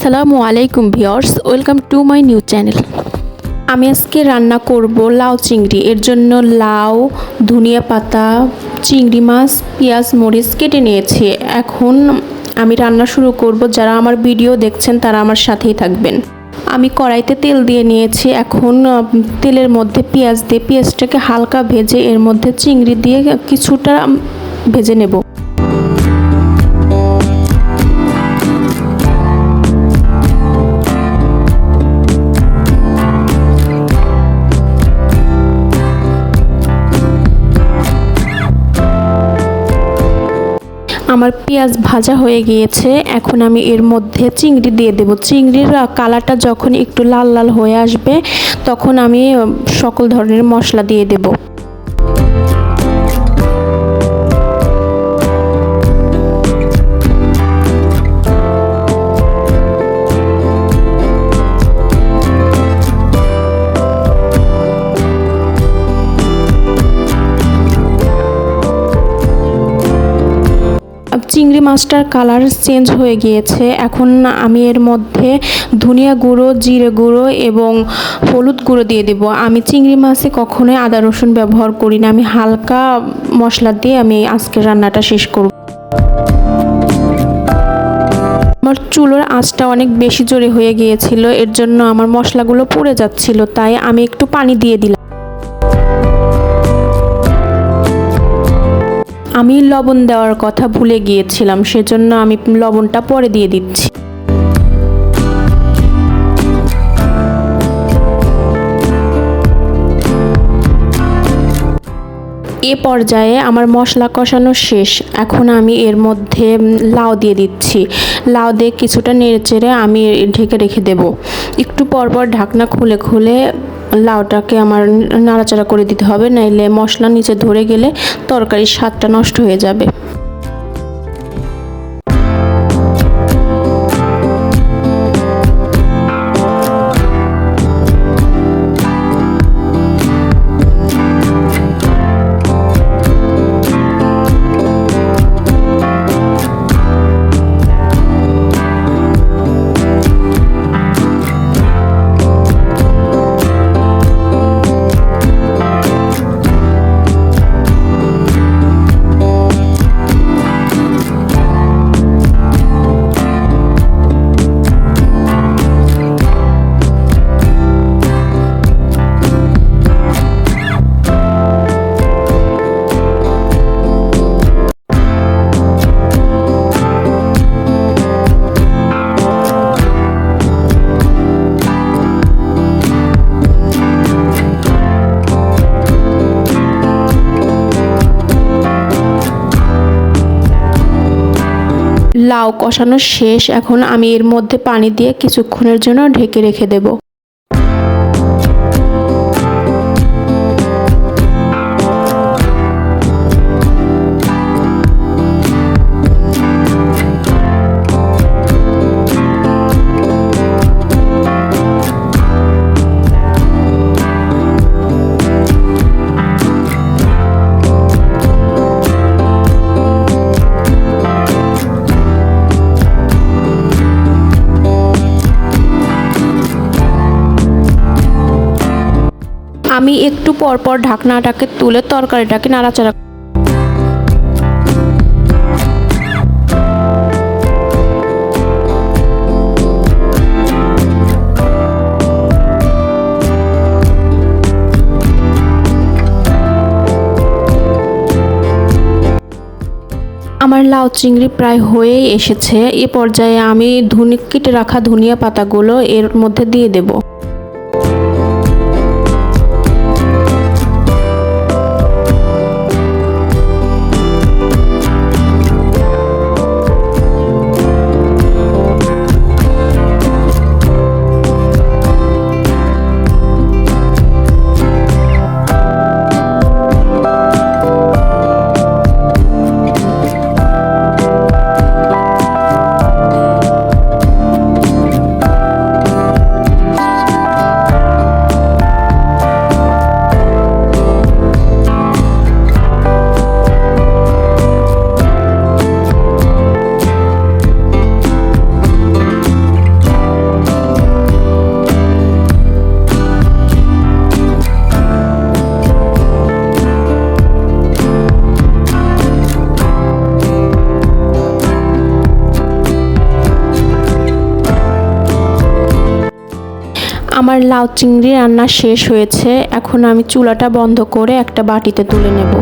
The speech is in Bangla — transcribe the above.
আসসালামু আলাইকুম viewers, welcome to my new channel. আমি আজকে রান্না করব লাউ চিংড়ি। এর জন্য লাউ, ধনিয়া পাতা, চিংড়ি মাছ, পেঁয়াজ, মরিচ কেটে নিয়েছি। এখন আমি রান্না শুরু করব। যারা আমার ভিডিও দেখছেন তারা আমার সাথেই থাকবেন। আমি কড়াইতে তেল দিয়ে নিয়েছি। এখন তেলের মধ্যে পেঁয়াজ দিয়ে পেঁয়াজটাকে হালকা ভেজে এর মধ্যে চিংড়ি দিয়ে কিছুটা ভেজে নেব। আমার পেঁয়াজ ভাজা হয়ে গিয়েছে। এখন আমি এর মধ্যে চিংড়ি দিয়ে দেব। চিংড়ির কালারটা যখন একটু লাল লাল হয়ে আসবে তখন আমি সকল ধরনের মশলা দিয়ে দেব। চিংড়ি মাছটার কালার চেঞ্জ হয়ে গিয়েছে। এখন আমি এর মধ্যে ধনিয়া গুঁড়ো, জিরে গুঁড়ো এবং হলুদ গুঁড়ো দিয়ে দেব। আমি চিংড়ি মাছে কখনোই আদা রসুন ব্যবহার করি না। আমি হালকা মশলা দিয়ে আমি আজকের রান্নাটা শেষ করব। আমার চুলোর আঁচটা অনেক বেশি জোরে হয়ে গিয়েছিল, এর জন্য আমার মশলাগুলো পুড়ে যাচ্ছিল, তাই আমি একটু পানি দিয়ে দিলাম। আমি লবণ দেওয়ার কথা ভুলে গিয়েছিলাম, সেজন্য আমি লবণটা পরে দিয়ে দিচ্ছি। এ পর্যায়ে আমার মশলা কষানো শেষ। এখন আমি এর মধ্যে লাউ দিয়ে দিচ্ছি। লাউ দিয়ে কিছুটা নেড়েচেড়ে আমি ঢেকে রেখে দেব। একটু পরপর ঢাকনা খুলে খুলে লাউটাকে আমার নাড়াচাড়া করে দিতে হবে, নাইলে মশলা নিচে ধরে গেলে তরকারির স্বাদটা নষ্ট হয়ে যাবে। লাউ কষানো শেষ। এখন আমি এর মধ্যে পানি দিয়ে কিছুক্ষণের জন্য ঢেকে রেখে দেব। আমি একটু পরপর ঢাকনাটাকে তুলে তরকারিটাকে নাড়াচাড়া আমার লাউ চিংড়ি প্রায় হয়েই এসেছে। এ পর্যায়ে আমি কেটে রাখা ধনিয়া পাতাগুলো এর মধ্যে দিয়ে দেব। আমার লাউ চিংড়ি রান্না শেষ হয়েছে। এখন আমি চুলাটা বন্ধ করে একটা বাটিতে তুলে নেব।